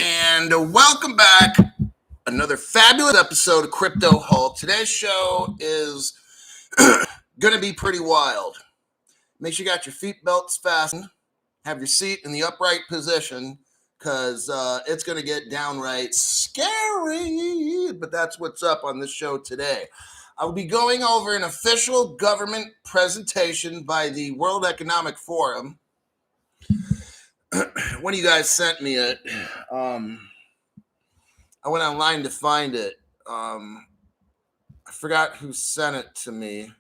And welcome back. Another fabulous episode of Crypto Hulk. Today's show is going to be pretty wild. Make sure you got your seat belts fastened, have your seat in the upright position, because it's going to get downright scary. But that's what's up on this show today. I will be going over an official government presentation by the World Economic Forum. One of you guys sent me it. I went online to find it. I forgot who sent it to me.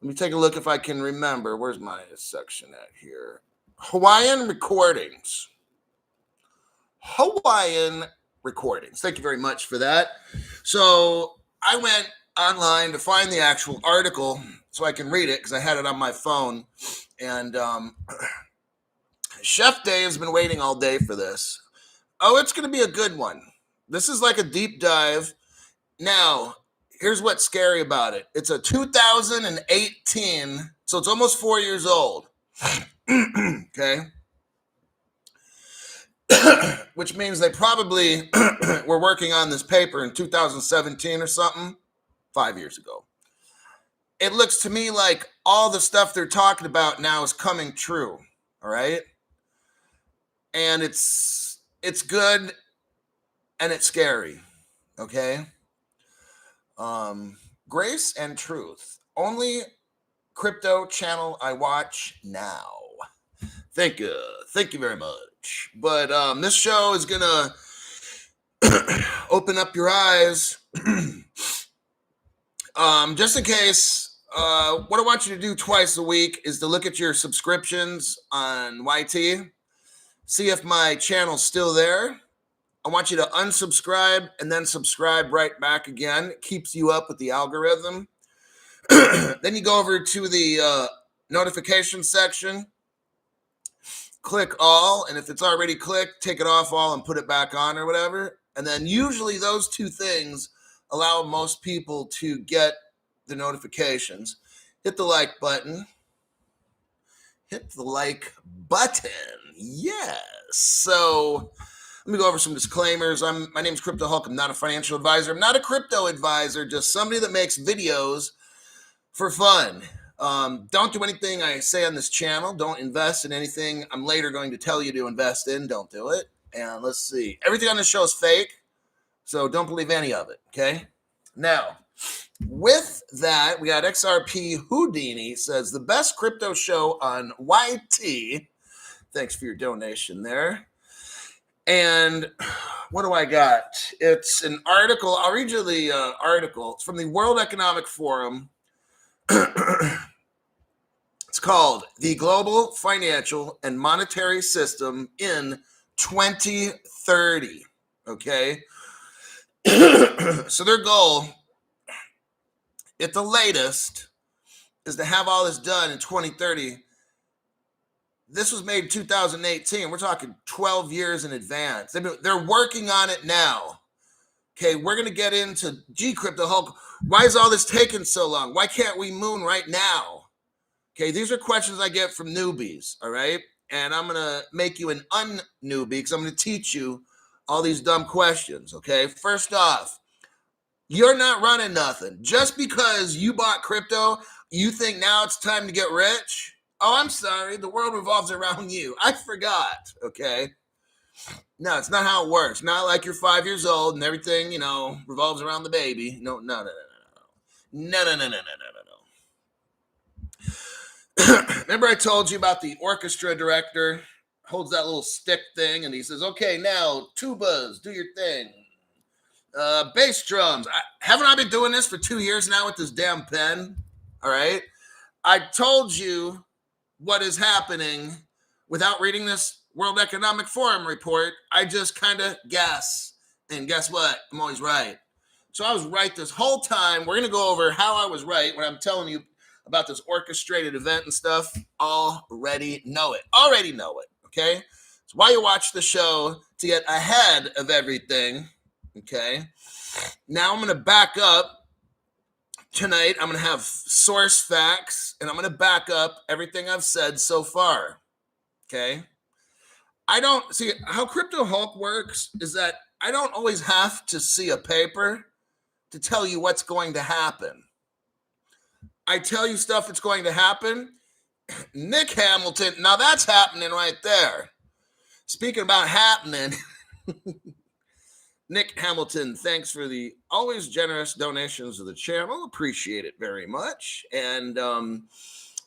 Let me take a look if I can remember. Where's my section at here? Hawaiian recordings. Hawaiian recordings. Thank you very much for that. So I went online to find the actual article so I can read it because I had it on my phone. And Chef Day has been waiting all day for this. Oh, it's going to be a good one. This is like a deep dive. Now, here's what's scary about it. It's a 2018, so it's almost 4 years old. Okay? Which means they probably were working on this paper in 2017 or something, 5 years ago. It looks to me like all the stuff they're talking about now is coming true, all right? And it's good and it's scary, okay? Grace and Truth, only crypto channel I watch now. Thank you very much. But this show is gonna open up your eyes. Just in case, what I want you to do twice a week is to look at your subscriptions on YT, see if my channel's still there. I want you to unsubscribe and then subscribe right back again. It keeps you up with the algorithm. Then you go over to the notification section, click all, and if it's already clicked, take it off all and put it back on or whatever. And then usually those two things allow most people to get the notifications. Hit the like button. Hit the like button. Yes. So let me go over some disclaimers. My name is Crypto Hulk. I'm not a financial advisor. I'm not a crypto advisor, just somebody that makes videos for fun. Don't do anything I say on this channel. Don't invest in anything I'm later going to tell you to invest in. Don't do it. And let's see. Everything on this show is fake, so don't believe any of it, okay? Now, with that, we got XRP Houdini says, the best crypto show on YT. Thanks for your donation there. And what do I got? It's an article. I'll read you the article. It's from the World Economic Forum. It's called The Global Financial and Monetary System in 2030. Okay? So their goal, at the latest, is to have all this done in 2030. This was made in 2018. We're talking 12 years in advance. They're working on it now. Okay, we're going to get into Crypto Hulk. Why is all this taking so long? Why can't we moon right now? Okay, these are questions I get from newbies, all right? And I'm going to make you an un-newbie because I'm going to teach you all these dumb questions, okay? First off, you're not running nothing. Just because you bought crypto, you think now it's time to get rich? Oh, I'm sorry. The world revolves around you. I forgot, okay? No, it's not how it works. Not like you're 5 years old and everything, revolves around the baby. No. Remember I told you about the orchestra director? Holds that little stick thing and he says, okay, now, tubas, do your thing. Bass drums. Haven't I been doing this for 2 years now with this damn pen? All right? I told you what is happening without reading this World Economic Forum report. I just kind of guess. And guess what? I'm always right. So I was right this whole time. We're going to go over how I was right when I'm telling you about this orchestrated event and stuff. Already know it. Okay? It's why you watch the show, to get ahead of everything. Okay? Now I'm going to back up. Tonight, I'm going to have source facts, and I'm going to back up everything I've said so far, okay? I don't see how Crypto Hulk works is that I don't always have to see a paper to tell you what's going to happen. I tell you stuff that's going to happen. Nick Hamilton, now that's happening right there. Speaking about happening, Nick Hamilton, thanks for the always generous donations to the channel. Appreciate it very much. And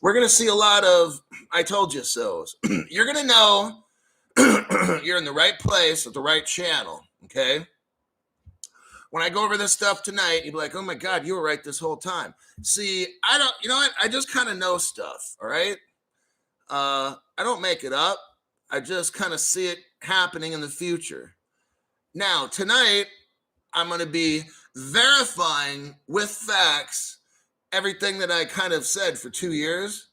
we're going to see a lot of I told you so's. You're going to know you're in the right place at the right channel, okay? When I go over this stuff tonight, you'll be like, oh my God, you were right this whole time. See, I don't, you know what? I just kind of know stuff, all right? I don't make it up. I just kind of see it happening in the future. Now, tonight, I'm going to be verifying with facts everything that I kind of said for 2 years.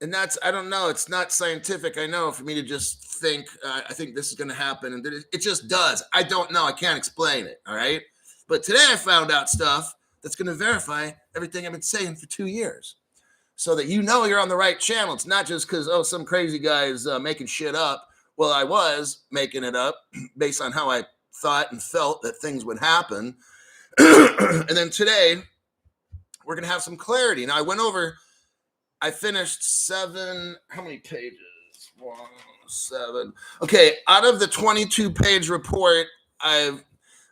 And that's, I don't know, it's not scientific, I know, for me to just think, I think this is going to happen. And it just does. I don't know. I can't explain it. All right. But today I found out stuff that's going to verify everything I've been saying for 2 years so that you know you're on the right channel. It's not just because, oh, some crazy guy is making shit up. Well, I was making it up based on how I thought and felt that things would happen. And then today we're going to have some clarity. Now, I finished 7, how many pages? 1, 7. Okay, out of the 22-page report,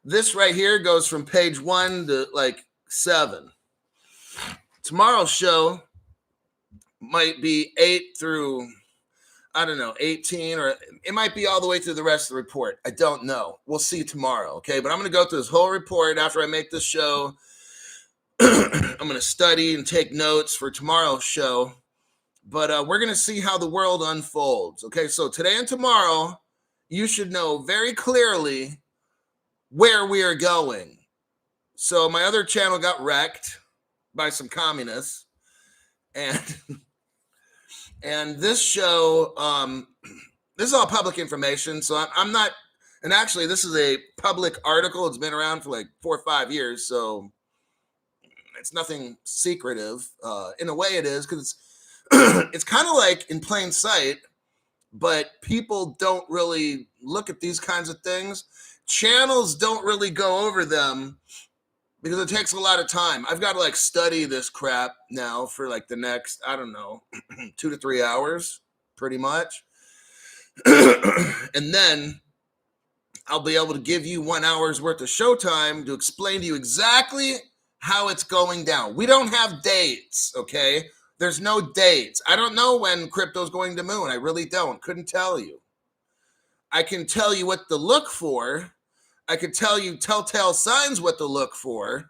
this right here goes from page 1 to like 7. Tomorrow's show might be 8 through, I don't know, 18, or it might be all the way through the rest of the report. I don't know. We'll see tomorrow, okay? But I'm going to go through this whole report after I make this show. I'm going to study and take notes for tomorrow's show. But we're going to see how the world unfolds. Okay, so today and tomorrow, you should know very clearly where we are going. So my other channel got wrecked by some communists. And this show, this is all public information. So I'm not, and actually this is a public article. It's been around for like 4 or 5 years. So it's nothing secretive. In a way it is, because it's kind of like in plain sight, but people don't really look at these kinds of things. Channels don't really go over them because it takes a lot of time. I've got to like study this crap now for like the next, I don't know, 2 to 3 hours, pretty much. And then I'll be able to give you 1 hour's worth of showtime to explain to you exactly how it's going down. We don't have dates, okay? There's no dates. I don't know when crypto's going to moon. I really don't. Couldn't tell you. I can tell you what to look for. I could tell you telltale signs what to look for,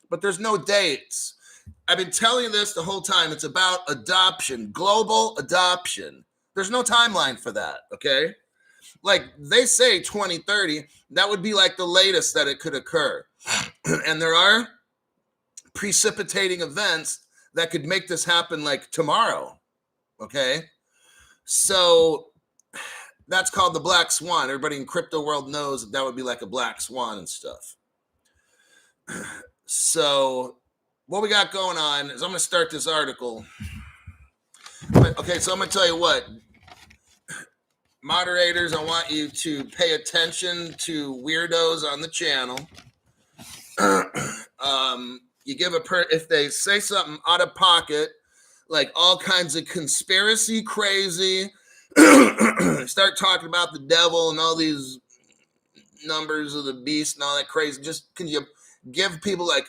but there's no dates. I've been telling you this the whole time. It's about adoption, global adoption. There's no timeline for that, okay? Like they say 2030, that would be like the latest that it could occur. And there are precipitating events that could make this happen like tomorrow, okay? So that's called the black swan. Everybody in crypto world knows that would be like a black swan and stuff. So what we got going on is I'm going to start this article. Okay, so I'm going to tell you what. Moderators, I want you to pay attention to weirdos on the channel. You give if they say something out of pocket, like all kinds of conspiracy crazy, start talking about the devil and all these numbers of the beast and all that crazy. Just can you give people like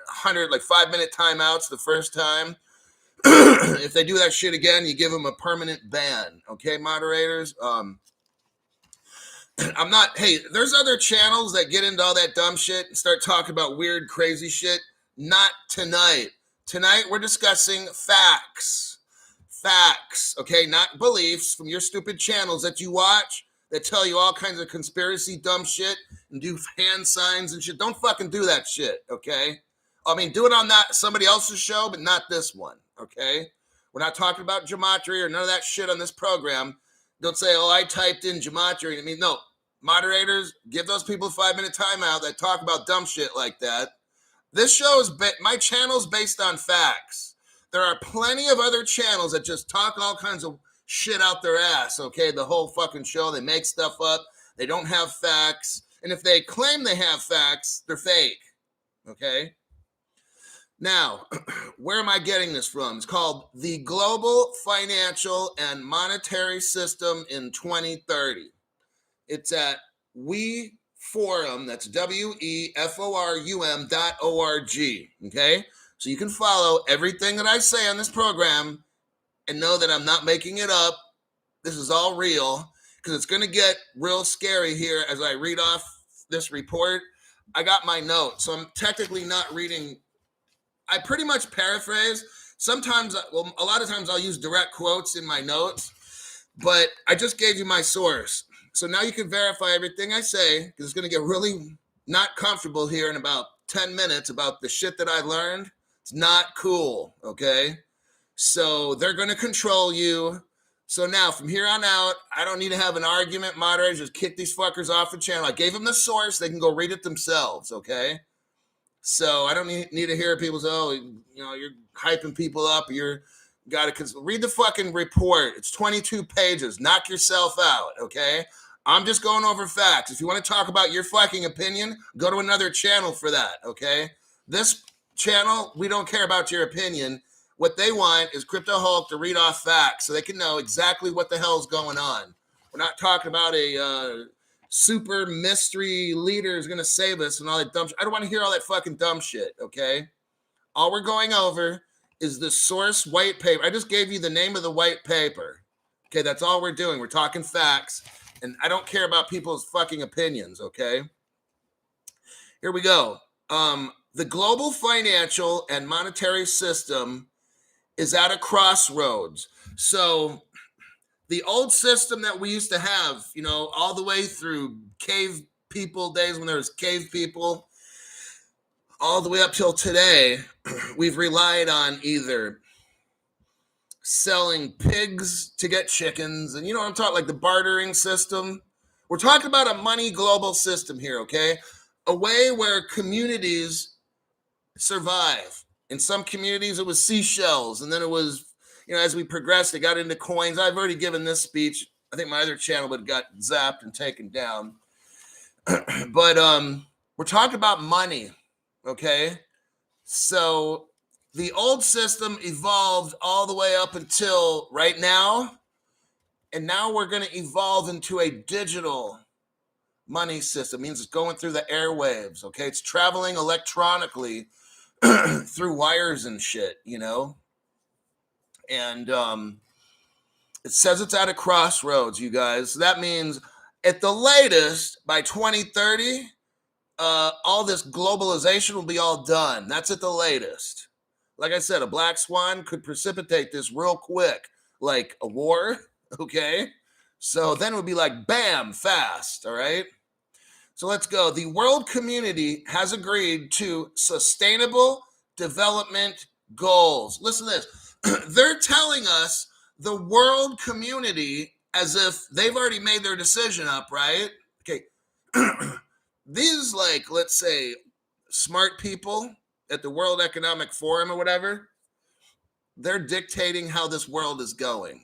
100, like 5-minute timeouts the first time? If they do that shit again, you give them a permanent ban. Okay, moderators? I'm not, hey, there's other channels that get into all that dumb shit and start talking about weird, crazy shit. Not tonight. Tonight, we're discussing facts. Facts, okay? Not beliefs from your stupid channels that you watch that tell you all kinds of conspiracy dumb shit and do hand signs and shit. Don't fucking do that shit, okay? I mean, do it on somebody else's show, but not this one, okay? We're not talking about gematria or none of that shit on this program. Don't say, oh, I typed in gematria. I mean, no. Moderators, give those people a 5-minute timeout that talk about dumb shit like that. This show is, my channel's based on facts. There are plenty of other channels that just talk all kinds of shit out their ass, okay? The whole fucking show. They make stuff up. They don't have facts. And if they claim they have facts, they're fake, okay? Now, where am I getting this from? It's called The Global Financial and Monetary System in 2030. It's at WeForum, that's WEFORUM.org, okay? So you can follow everything that I say on this program and know that I'm not making it up. This is all real, because it's going to get real scary here as I read off this report. I got my notes, so I'm technically not reading. I pretty much paraphrase. Sometimes, well, a lot of times I'll use direct quotes in my notes, but I just gave you my source. So now you can verify everything I say, because it's going to get really not comfortable here in about 10 minutes about the shit that I learned. It's not cool, okay? So they're going to control you. So now from here on out, I don't need to have an argument. Moderators just kick these fuckers off the channel. I gave them the source. They can go read it themselves, okay? So I don't need to hear people say, oh, you know, you're hyping people up. You're got to read the fucking report. It's 22 pages. Knock yourself out, okay? I'm just going over facts. If you want to talk about your fucking opinion, go to another channel for that, okay? This channel, we don't care about your opinion. What they want is Crypto Hulk to read off facts so they can know exactly what the hell's going on. We're not talking about a super mystery leader is going to save us and all that dumb shit. I don't want to hear all that fucking dumb shit, okay? All we're going over is the source white paper. I just gave you the name of the white paper. Okay, that's all we're doing. We're talking facts, and I don't care about people's fucking opinions, okay? Here we go. The global financial and monetary system is at a crossroads. So the old system that we used to have, you know, all the way through cave people days when there was cave people, all the way up till today, we've relied on either selling pigs to get chickens, and you know what I'm talking, like the bartering system. We're talking about a money global system here, okay? A way where communities survive. In some communities, it was seashells, and then it was, you know, as we progressed, it got into coins. I've already given this speech. I think my other channel would have got zapped and taken down. But we're talking about money, okay? So the old system evolved all the way up until right now, and now we're going to evolve into a digital money system. It means it's going through the airwaves, okay? It's traveling electronically through wires and shit, you know? And it says it's at a crossroads, you guys. So that means at the latest, by 2030, all this globalization will be all done. That's at the latest. Like I said, a black swan could precipitate this real quick, like a war, okay? So then it would be like, bam, fast, all right? So let's go. The world community has agreed to sustainable development goals. Listen to this. They're telling us, the world community, as if they've already made their decision up, right? Okay. These, like, let's say, smart people at the World Economic Forum or whatever, they're dictating how this world is going.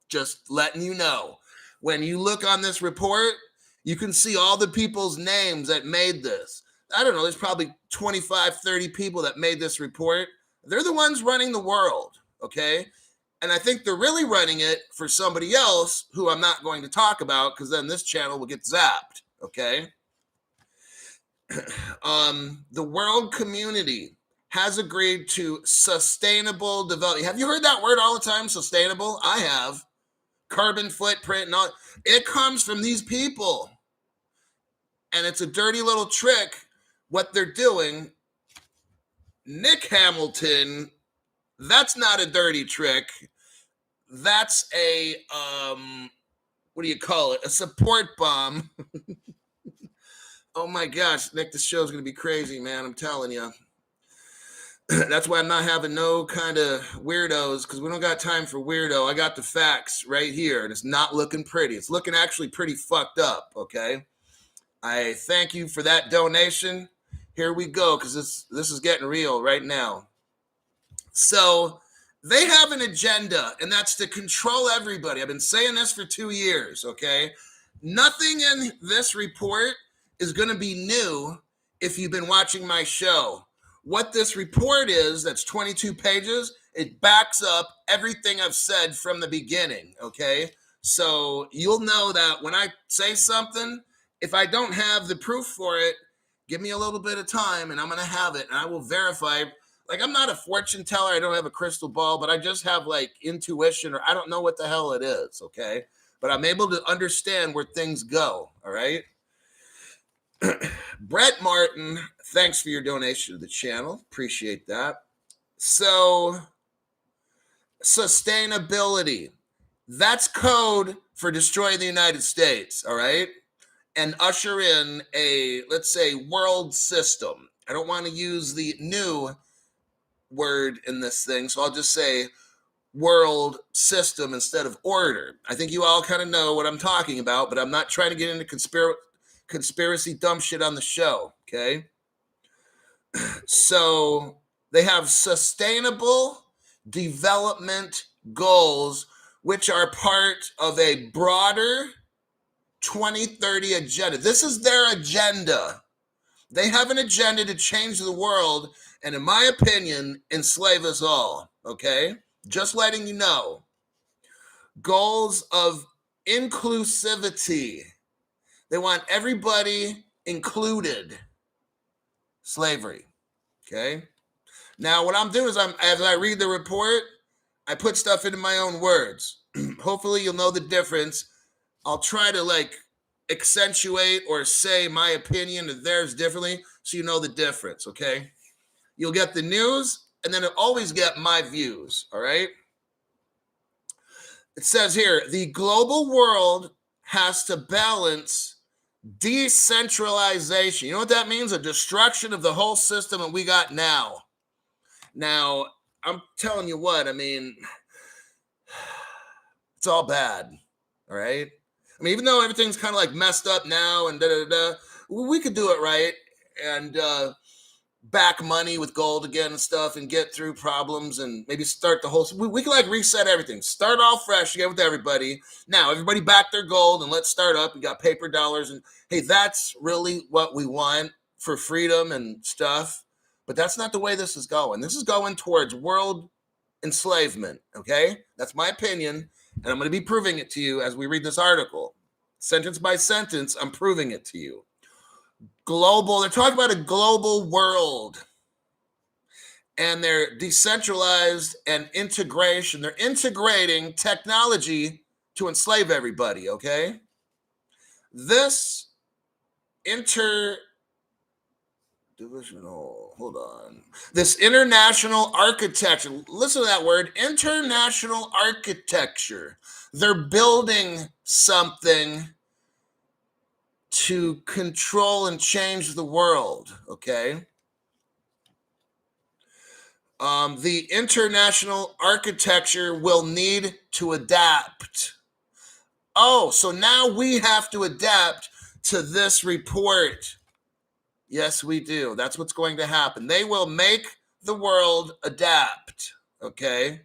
Just letting you know. When you look on this report, you can see all the people's names that made this. I don't know, there's probably 25, 30 people that made this report. They're the ones running the world, okay? And I think they're really running it for somebody else who I'm not going to talk about, because then this channel will get zapped, okay? The world community has agreed to sustainable development. Have you heard that word all the time, sustainable? I have. Carbon footprint and all. It comes from these people. And it's a dirty little trick, what they're doing. Nick Hamilton, that's not a dirty trick. That's a, what do you call it? A support bomb. Oh my gosh, Nick, this show's going to be crazy, man. I'm telling you. That's why I'm not having no kind of weirdos, because we don't got time for weirdo. I got the facts right here, and it's not looking pretty. It's looking actually pretty fucked up, okay? I thank you for that donation. Here we go, because this is getting real right now. So They have an agenda, and that's to control everybody. I've been saying this for 2 years, okay? Nothing in this report is going to be new if you've been watching my show. What this report is, that's 22 pages, it backs up everything I've said from the beginning, okay? So you'll know that when I say something, if I don't have the proof for it, give me a little bit of time and I'm going to have it and I will verify. Like, I'm not a fortune teller. I don't have a crystal ball, but I just have like intuition, or I don't know what the hell it is, okay? But I'm able to understand where things go, all right? Brett Martin, thanks for your donation to the channel. Appreciate that. So, sustainability. That's code for destroy the United States, all right? And usher in a, let's say, world system. I don't want to use the new word in this thing, so I'll just say world system instead of order. I think you all kind of know what I'm talking about, but I'm not trying to get into conspiracy dumb shit on the show, okay? So they have sustainable development goals, which are part of a broader 2030 agenda. This is their agenda. They have an agenda to change the world and, in my opinion, enslave us all, okay? Just letting you know. Goals of inclusivity. They want everybody included. Slavery, okay? Now, what I'm doing is as I read the report, I put stuff into my own words. Hopefully, you'll know the difference. I'll try to like accentuate or say my opinion or theirs differently so you know the difference, okay? You'll get the news and then you'll always get my views, all right? It says here, the global world has to balance decentralization. You know what that means? A destruction of the whole system that we got now. Now, I'm telling you what, I mean, it's all bad, all right? I mean, even though everything's kind of like messed up now and we could do it right and back money with gold again and stuff and get through problems and maybe start the whole, we can like reset everything, start all fresh again with everybody. Now, everybody back their gold and let's start up. We got paper dollars and hey, that's really what we want for freedom and stuff. But that's not the way this is going. This is going towards world enslavement, okay? That's my opinion. And I'm going to be proving it to you as we read this article. Sentence by sentence, I'm proving it to you. Global, they're talking about a global world. And they're decentralized and integration. They're integrating technology to enslave everybody, okay? This This international architecture, listen to that word, international architecture. They're building something to control and change the world, okay? The international architecture will need to adapt. Oh, so now we have to adapt to this report. Yes, we do. That's what's going to happen. They will make the world adapt, okay?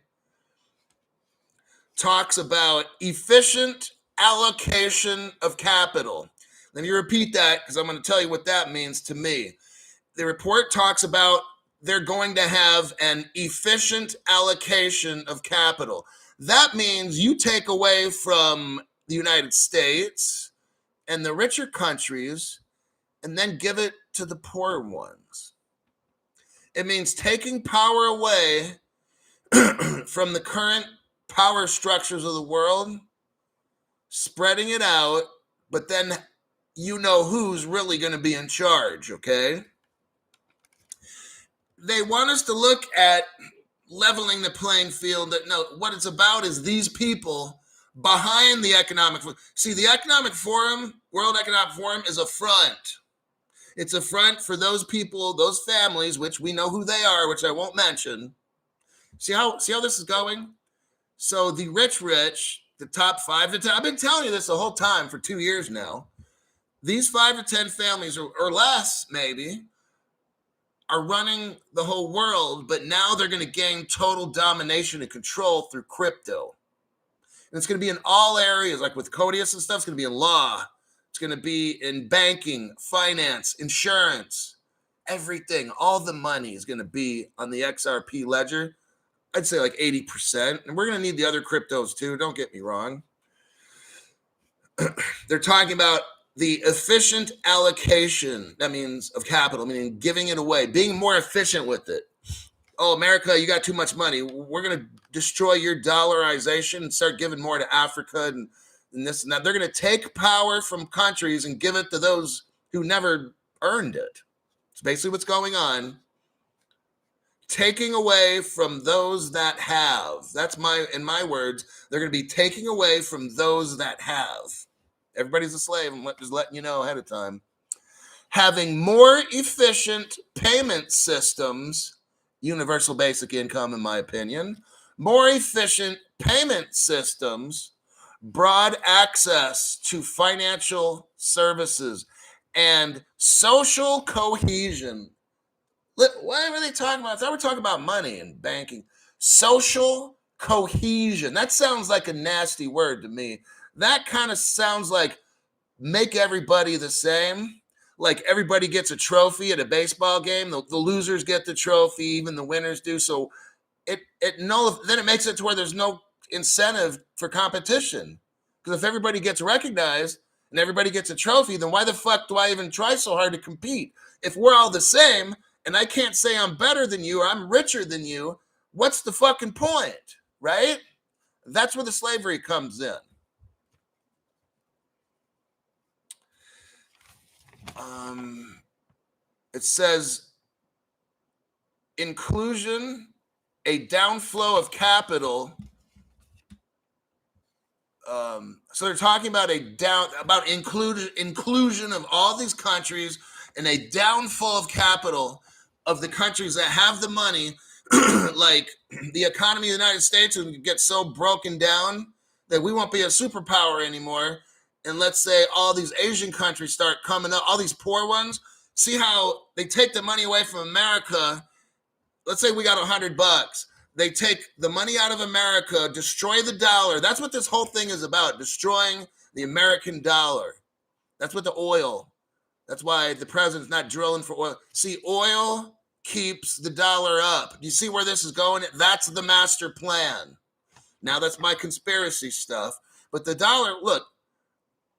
Talks about efficient allocation of capital. Let me repeat that because I'm going to tell you what that means to me. The report talks about they're going to have an efficient allocation of capital. That means you take away from the United States and the richer countries and then give it to the poor ones. It means taking power away from the current power structures of the world, spreading it out, but then you know who's really going to be in charge, okay? They want us to look at leveling the playing field. That no, what it's about is these people behind the economic. See, the Economic Forum, World Economic Forum, is a front. It's a front for those people, those families, which we know who they are, which I won't mention. See how this is going? So the rich, the top 5 to 10, I've been telling you this the whole time for 2 years now. These 5 to 10 families or less, maybe, are running the whole world, but now they're going to gain total domination and control through crypto. And it's going to be in all areas, like with Codius and stuff. It's going to be in law. It's going to be in banking, finance, insurance, everything. All the money is going to be on the XRP ledger. I'd say like 80%. And we're going to need the other cryptos too. Don't get me wrong. They're talking about the efficient allocation, that means of capital, meaning giving it away, being more efficient with it. Oh, America, you got too much money. We're going to destroy your dollarization and start giving more to Africa and this and that. They're going to take power from countries and give it to those who never earned it. It's basically what's going on. Taking away from those that have. That's in my words, they're going to be taking away from those that have. Everybody's a slave. I'm just letting you know ahead of time. Having more efficient payment systems, universal basic income, in my opinion, more efficient payment systems, broad access to financial services, and social cohesion. What are they talking about? I thought we were talking about money and banking. Social cohesion. That sounds like a nasty word to me. That kind of sounds like make everybody the same. Like everybody gets a trophy at a baseball game. The losers get the trophy, even the winners do. So then it makes it to where there's no incentive for competition. Because if everybody gets recognized and everybody gets a trophy, then why the fuck do I even try so hard to compete? If we're all the same and I can't say I'm better than you or I'm richer than you, what's the fucking point, right? That's where the slavery comes in. It says inclusion, a downflow of capital. So they're talking about inclusion of all these countries and a downfall of capital of the countries that have the money, like the economy of the United States will get so broken down that we won't be a superpower anymore. And let's say all these Asian countries start coming up, all these poor ones. See how they take the money away from America. Let's say we got $100. They take the money out of America, destroy the dollar. That's what this whole thing is about, destroying the American dollar. That's what the oil. That's why the president's not drilling for oil. See, oil keeps the dollar up. Do you see where this is going? That's the master plan. Now, that's my conspiracy stuff. But the dollar, look,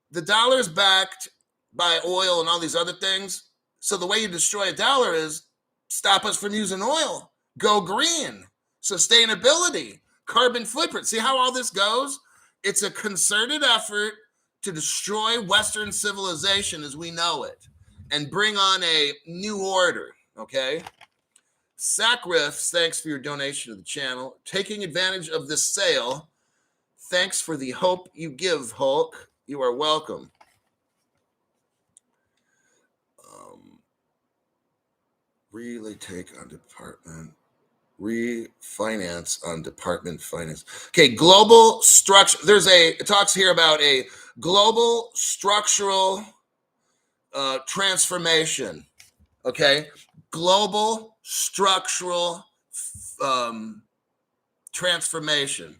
the dollar is backed by oil and all these other things. So the way you destroy a dollar is stop us from using oil. Go green. Sustainability. Carbon footprint. See how all this goes? It's a concerted effort to destroy Western civilization as we know it and bring on a new order, okay? Sacriffs, thanks for your donation to the channel. Taking advantage of this sale. Thanks for the hope you give, Hulk. You are welcome. Really take on department. Refinance on department finance. Okay, global structure. It talks here about a global structural transformation. Okay, global structural transformation.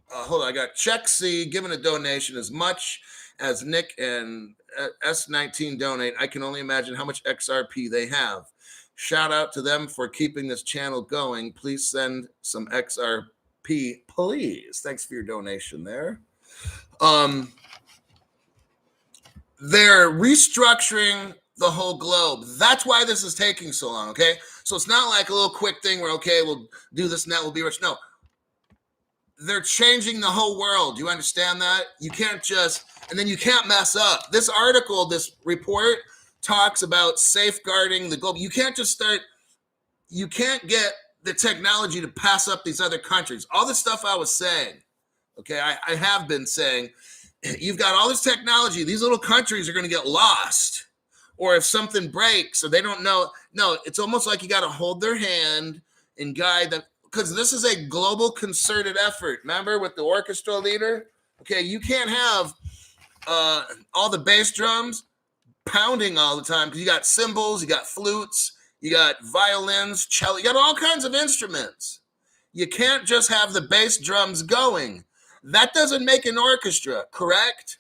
Hold on, I got Check C giving a donation as much as Nick and S19 donate. I can only imagine how much XRP they have. Shout out to them for keeping this channel going. Please send some XRP, please. Thanks for your donation there. They're restructuring the whole globe. That's why this is taking so long, okay? So it's not like a little quick thing where, okay, we'll do this and that, we'll be rich. No. They're changing the whole world. You understand that? You can't just, and then you can't mess up. This article, this report talks about safeguarding the globe. You can't get the technology to pass up these other countries. All the stuff I was saying, okay, I have been saying, you've got all this technology. These little countries are going to get lost. Or if something breaks or they don't know, no, it's almost like you got to hold their hand and guide them. Because this is a global concerted effort. Remember with the orchestra leader? Okay, you can't have all the bass drums pounding all the time because you got cymbals, you got flutes, you got violins, cello, you got all kinds of instruments. You can't just have the bass drums going. That doesn't make an orchestra, correct?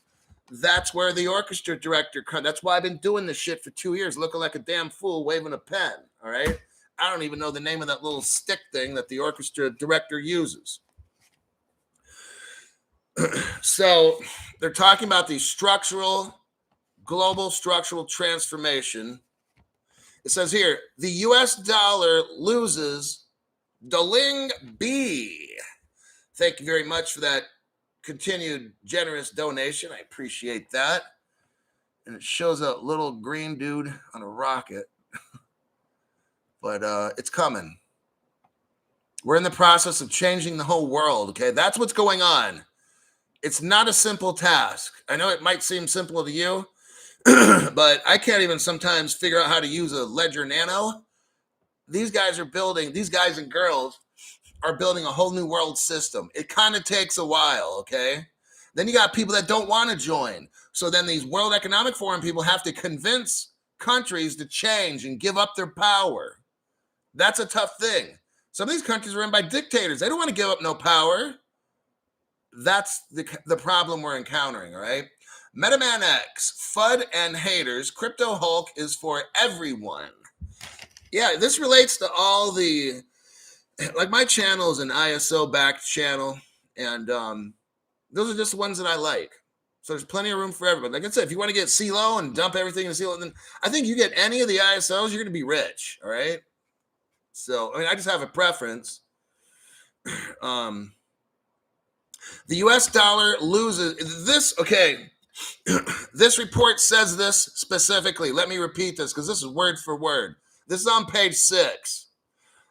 That's where the orchestra director comes. That's why I've been doing this shit for 2 years, looking like a damn fool waving a pen, all right? I don't even know the name of that little stick thing that the orchestra director uses. So they're talking about the global structural transformation. It says here, the US dollar loses Doling B. Thank you very much for that continued generous donation. I appreciate that. And it shows a little green dude on a rocket. But it's coming. We're in the process of changing the whole world, okay? That's what's going on. It's not a simple task. I know it might seem simple to you, but I can't even sometimes figure out how to use a Ledger Nano. These guys and girls are building a whole new world system. It kind of takes a while, okay? Then you got people that don't want to join. So then these World Economic Forum people have to convince countries to change and give up their power. That's a tough thing. Some of these countries are run by dictators. They don't want to give up no power. That's the problem we're encountering, all right? MetaMan X, FUD and haters, Crypto Hulk is for everyone. Yeah, this relates to all the, like my channel is an ISO-backed channel, and those are just the ones that I like. So there's plenty of room for everybody. Like I said, if you want to get CeeLo and dump everything in CeeLo, then I think you get any of the ISOs, you're going to be rich, all right? So, I mean, I just have a preference. The US dollar loses this. Okay. This report says this specifically. Let me repeat this because this is word for word. This is on page 6.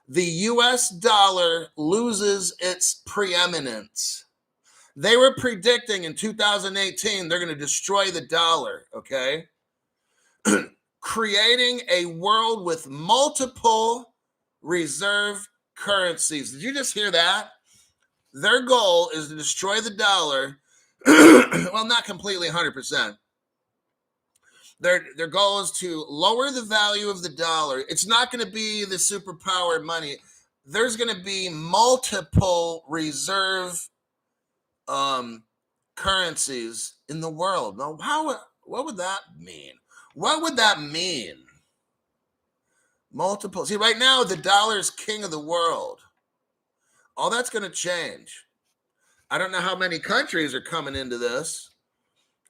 The US dollar loses its preeminence. They were predicting in 2018 they're going to destroy the dollar, okay? Creating a world with multiple reserve currencies. Did you just hear that? Their goal is to destroy the dollar. Well, not completely 100%. Their goal is to lower the value of the dollar. It's not going to be the superpower money. There's going to be multiple reserve currencies in the world. Now, what would that mean? What would that mean? Multiple. See, right now, the dollar is king of the world. All that's going to change. I don't know how many countries are coming into this,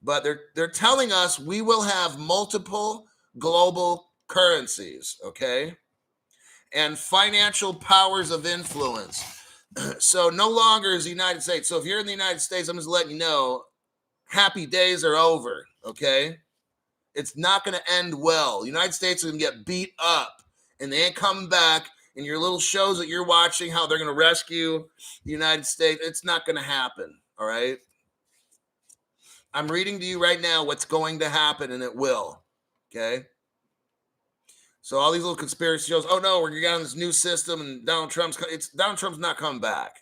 but they're telling us we will have multiple global currencies, okay? And financial powers of influence. So no longer is the United States. So if you're in the United States, I'm just letting you know, happy days are over, okay? It's not going to end well. The United States is going to get beat up, and they ain't coming back. And your little shows that you're watching, how they're going to rescue the United States, it's not going to happen, all right? I'm reading to you right now what's going to happen, and it will, okay? So all these little conspiracy shows, oh, no, we're going to get on this new system, and Donald Trump's not coming back.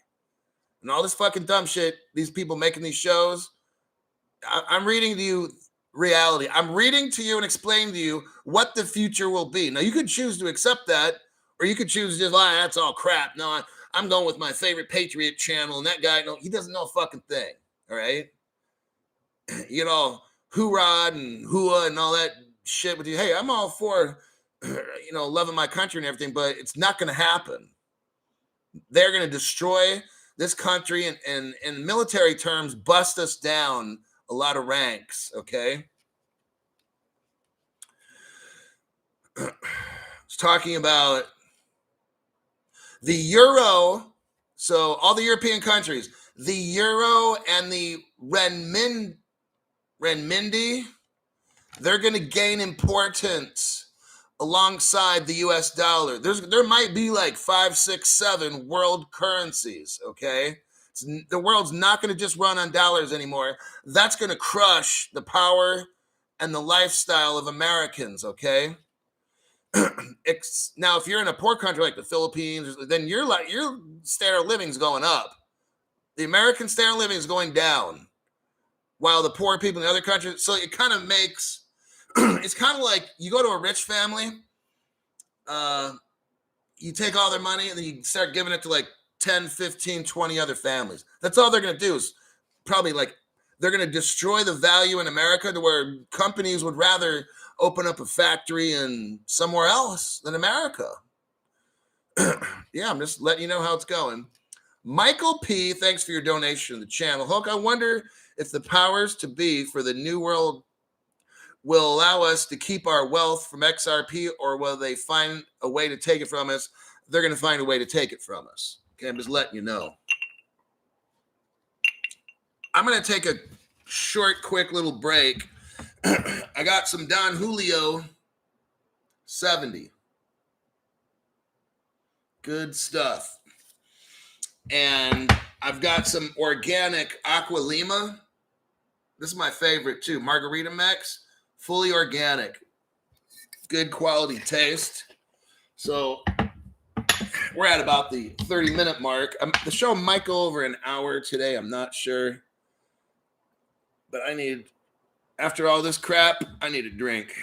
And all this fucking dumb shit, these people making these shows, I'm reading to you reality. I'm reading to you and explaining to you what the future will be. Now, you could choose to accept that, or you could choose to just lie, that's all crap. No, I'm going with my favorite Patriot channel, and that guy, no, he doesn't know a fucking thing, all right? You get all hoorah and hooah and all that shit with you. Hey, I'm all for, loving my country and everything, but it's not going to happen. They're going to destroy this country and in military terms, bust us down a lot of ranks, okay? It's talking about the euro. So all the European countries, the euro and the renminbi, they're going to gain importance alongside the US dollar. There might be like 5, 6, 7 world currencies, okay? The world's not going to just run on dollars anymore. That's going to crush the power and the lifestyle of Americans, okay? Now, if you're in a poor country like the Philippines, then your standard of living is going up. The American standard of living is going down, while the poor people in the other countries. So it kind of makes it's kind of like you go to a rich family, you take all their money and then you start giving it to like 10, 15, 20 other families. That's all they're going to do is probably like they're going to destroy the value in America to where companies would rather open up a factory in somewhere else than America. Yeah, I'm just letting you know how it's going. Michael P., thanks for your donation to the channel. Hulk, I wonder if the powers to be for the new world will allow us to keep our wealth from XRP, or will they find a way to take it from us? They're going to find a way to take it from us. Okay, I'm just letting you know. I'm going to take a short, quick little break. I got some Don Julio 70. Good stuff. And I've got some organic Aqua Lima. This is my favorite too. Margarita Mix, fully organic. Good quality taste. So we're at about the 30-minute mark. The show might go over an hour today. I'm not sure. But after all this crap, I need a drink.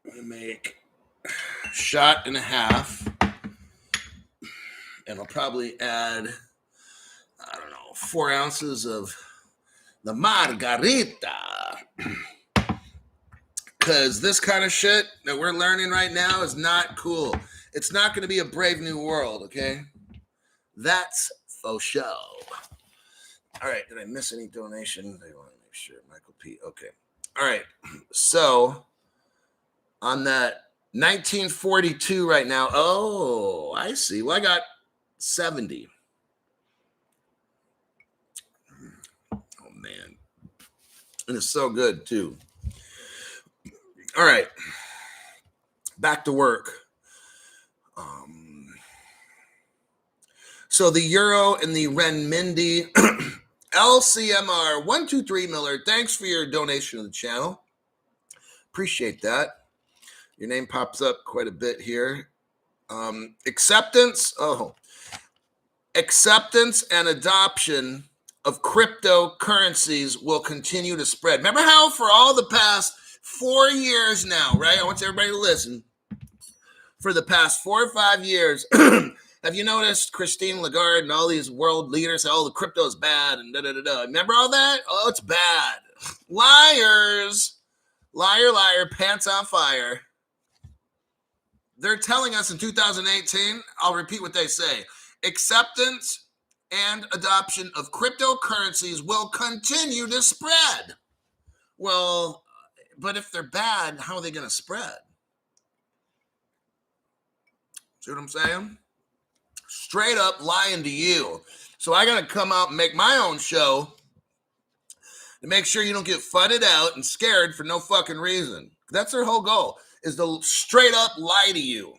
I'm going to make a shot and a half. And I'll probably add, 4 ounces of the margarita. Because this kind of shit that we're learning right now is not cool. It's not going to be a brave new world, okay? That's faux show. All right, did I miss any donations? I want to make sure. Michael P. Okay. All right, so on that 1942 right now. Oh, I see. Well, I got 70. Oh, man. And it's so good, too. All right. Back to work. So the euro and the renminbi, LCMR 123 Miller, thanks for your donation to the channel. Appreciate that. Your name pops up quite a bit here. Acceptance and adoption of cryptocurrencies will continue to spread. Remember how for all the past 4 years now, right? I want everybody to listen. For the past 4 or 5 years, have you noticed Christine Lagarde and all these world leaders say, oh, the crypto is bad and da-da-da-da. Remember all that? Oh, it's bad. Liars. Liar, liar, pants on fire. They're telling us in 2018, I'll repeat what they say, acceptance and adoption of cryptocurrencies will continue to spread. Well, but if they're bad, how are they going to spread? See what I'm saying? Straight up lying to you. So I got to come out and make my own show to make sure you don't get fudded out and scared for no fucking reason. That's their whole goal, is to straight up lie to you.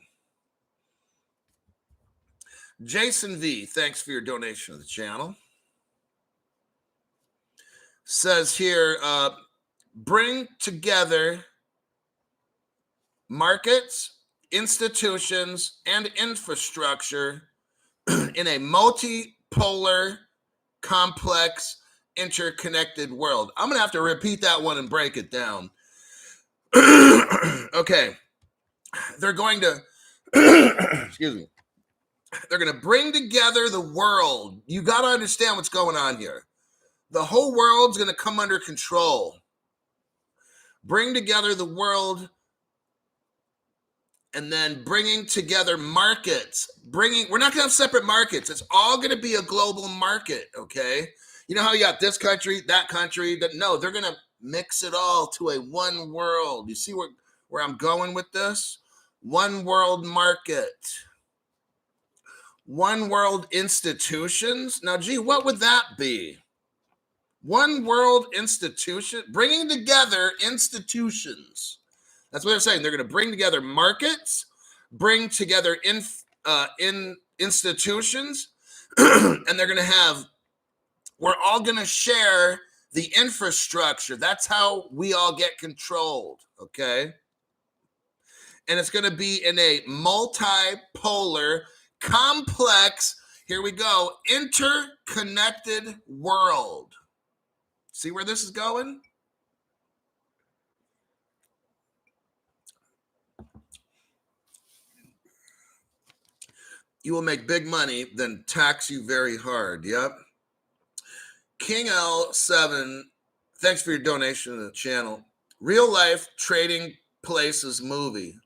Jason V, thanks for your donation to the channel. Says here, bring together markets, institutions, and infrastructure in a multipolar, complex, interconnected world. I'm going to have to repeat that one and break it down. Okay. They're going to, excuse me. They're going to bring together the world. You got to understand what's going on here. The whole world's going to come under control. Bring together the world, and then bringing together markets. We're not going to have separate markets. It's all going to be a global market, okay? You know how you got this country, that country? No, they're going to mix it all to a one world. You see where I'm going with this? One world market. One world institutions. Now, gee, what would that be? One world institution, bringing together institutions. That's what they're saying. They're going to bring together markets, bring together institutions, and they're going to have, we're all going to share the infrastructure. That's how we all get controlled, okay? And it's going to be in a multipolar, complex, here we go, interconnected world. See where this is going? You will make big money, then tax you very hard. Yep. King L7, thanks for your donation to the channel. Real life trading places movie.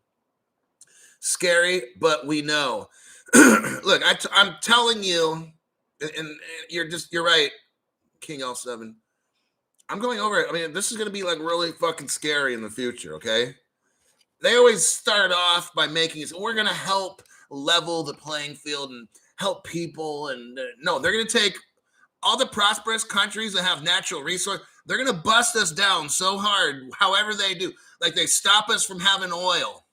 Scary, but we know. Look, I'm telling you, and you're right, King L7. I'm going over it. I mean, this is going to be like really fucking scary in the future, okay? They always start off by making it, we're going to help level the playing field and help people. And no, they're going to take all the prosperous countries that have natural resources. They're going to bust us down so hard, however they do. Like they stop us from having oil.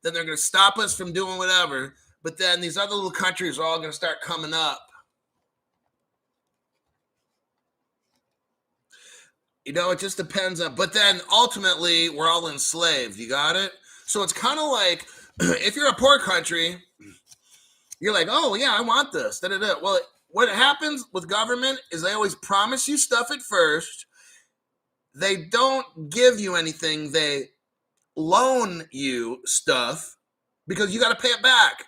Then they're going to stop us from doing whatever. But then these other little countries are all going to start coming up. You know, it just depends on, but then ultimately we're all enslaved. You got it? So it's kind of like if you're a poor country, you're like, oh yeah, I want this. Da-da-da. Well, what happens with government is they always promise you stuff at first. They don't give you anything. They loan you stuff because you got to pay it back.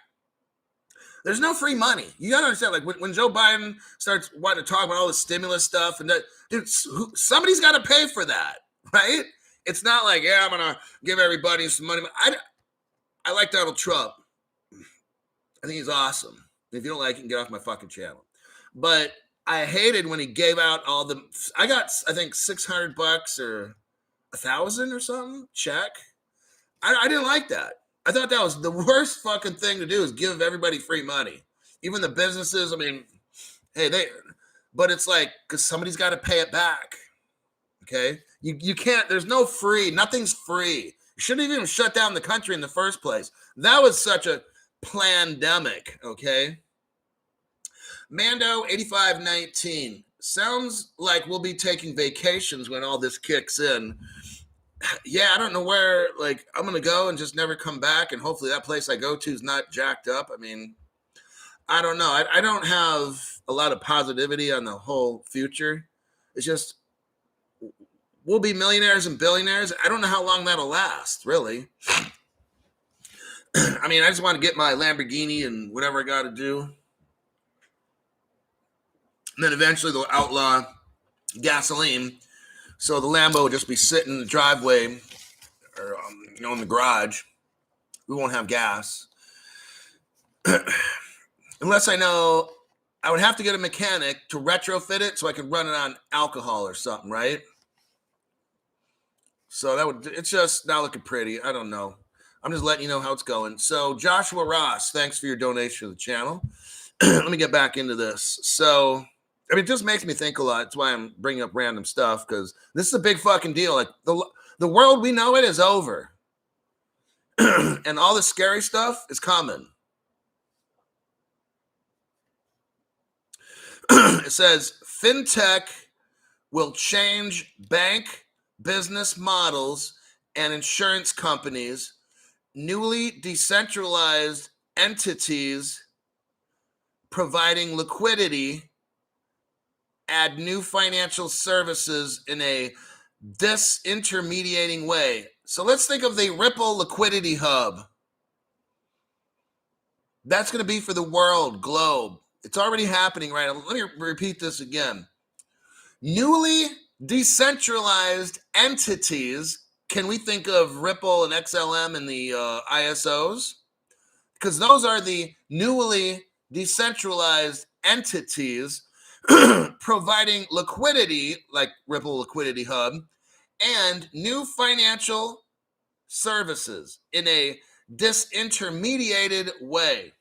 There's no free money. You got to understand, like when Joe Biden starts wanting to talk about all the stimulus stuff, and that, dude, somebody's got to pay for that, right? It's not like, yeah, I'm going to give everybody some money. I like Donald Trump. I think he's awesome. If you don't like it, you can get off my fucking channel. But I hated when he gave out all the, I got, I think, $600 or $1,000 or something, check. I didn't like that. I thought that was the worst fucking thing to do is give everybody free money. Even the businesses, I mean, hey, but it's like, because somebody's got to pay it back. Okay? You can't, there's no free, nothing's free. You shouldn't even shut down the country in the first place. That was such a pandemic, okay? Mando 8519. Sounds like we'll be taking vacations when all this kicks in. Yeah, I don't know where, like, I'm going to go and just never come back, and hopefully that place I go to is not jacked up. I mean, I don't know. I don't have a lot of positivity on the whole future. It's just, we'll be millionaires and billionaires. I don't know how long that'll last, really. I mean, I just want to get my Lamborghini and whatever I got to do. And then eventually they'll outlaw gasoline. So the Lambo will just be sitting in the driveway or, in the garage. We won't have gas. Unless I know I would have to get a mechanic to retrofit it so I could run it on alcohol or something, right? So it's just not looking pretty. I don't know. I'm just letting you know how it's going. So Joshua Ross, thanks for your donation to the channel. Let me get back into this. So, I mean, it just makes me think a lot. That's why I'm bringing up random stuff, because this is a big fucking deal. Like the world we know it is over. And all the scary stuff is coming. It says, fintech will change bank business models and insurance companies. Newly decentralized entities providing liquidity add new financial services in a disintermediating way. So let's think of the Ripple liquidity hub. That's going to be for the world, globe. It's already happening, right? Let me repeat this again. Newly decentralized entities. Can we think of Ripple and XLM and the ISOs? Because those are the newly decentralized entities providing liquidity, like Ripple Liquidity Hub, and new financial services in a disintermediated way.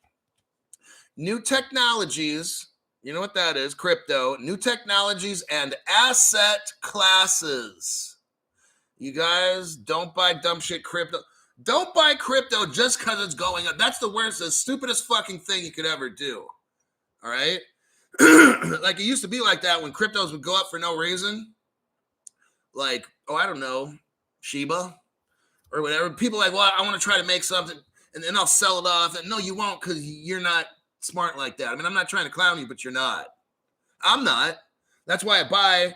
New technologies, you know what that is, crypto, new technologies and asset classes. You guys, don't buy dumb shit crypto. Don't buy crypto just because it's going up. That's the worst, the stupidest fucking thing you could ever do. All right? Like it used to be like that when cryptos would go up for no reason. Like, oh, I don't know, Shiba or whatever. People are like, well, I want to try to make something and then I'll sell it off. And no, you won't, because you're not smart like that. I mean, I'm not trying to clown you, but you're not. I'm not. That's why I buy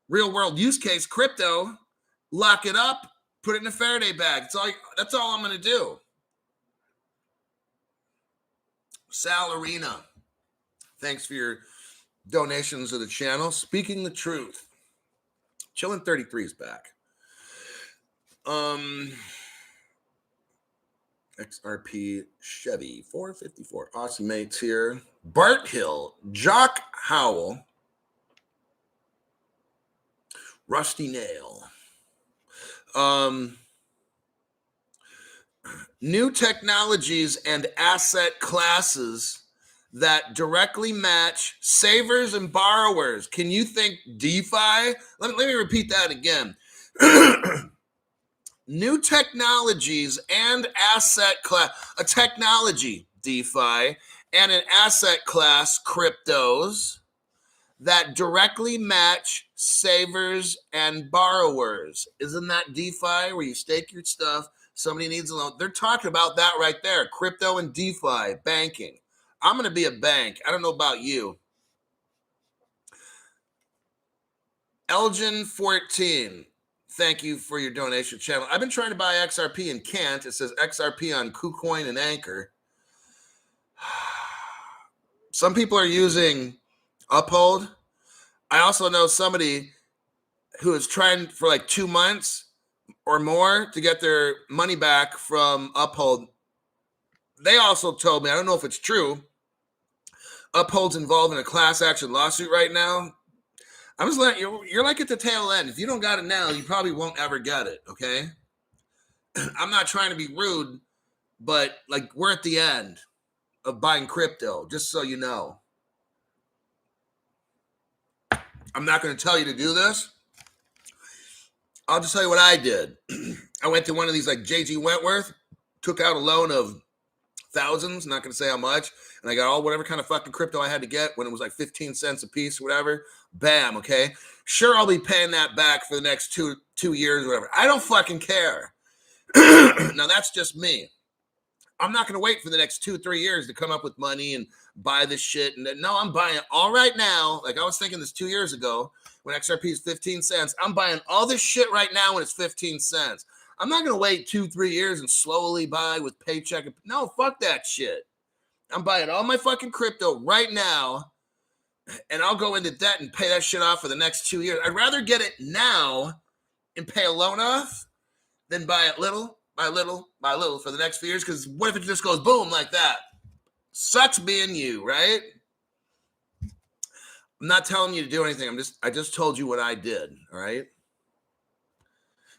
real world use case crypto, lock it up, put it in a Faraday bag. That's all I'm going to do. Salarina, thanks for your donations to the channel. Speaking the truth. Chillin' 33 is back. XRP Chevy 454. Awesome mates here. Bart Hill, Jock Howell, Rusty Nail. New technologies and asset classes that directly match savers and borrowers. Can you think DeFi? Let me repeat that again. New technologies and asset class, a technology, DeFi, and an asset class, cryptos, that directly match savers and borrowers. Isn't that DeFi, where you stake your stuff, somebody needs a loan? They're talking about that right there, crypto and DeFi, banking. I'm going to be a bank. I don't know about you. Elgin 14. Thank you for your donation channel. I've been trying to buy XRP and can't. It says XRP on KuCoin and Anchor. Some people are using Uphold. I also know somebody who is trying for like 2 months or more to get their money back from Uphold. They also told me, I don't know if it's true, Uphold's involved in a class action lawsuit right now. I'm just letting you're like at the tail end. If you don't got it now, you probably won't ever get it, okay? I'm not trying to be rude, but like we're at the end of buying crypto, just so you know. I'm not going to tell you to do this. I'll just tell you what I did. I went to one of these like JG Wentworth, took out a loan of thousands, not going to say how much, and I got all whatever kind of fucking crypto I had to get when it was like 15 cents a piece or whatever. Bam, okay? Sure, I'll be paying that back for the next two years or whatever. I don't fucking care. Now, that's just me. I'm not going to wait for the next 2-3 years to come up with money and buy this shit. And no, I'm buying it all right now. Like I was thinking this 2 years ago when XRP is 15 cents. I'm buying all this shit right now when it's 15 cents. I'm not going to wait 2-3 years and slowly buy with paycheck. No, fuck that shit. I'm buying all my fucking crypto right now, and I'll go into debt and pay that shit off for the next 2 years. I'd rather get it now and pay a loan off than buy it little by little by little for the next few years, because what if it just goes boom like that? Sucks being you, right? I'm not telling you to do anything. I just told you what I did, all right?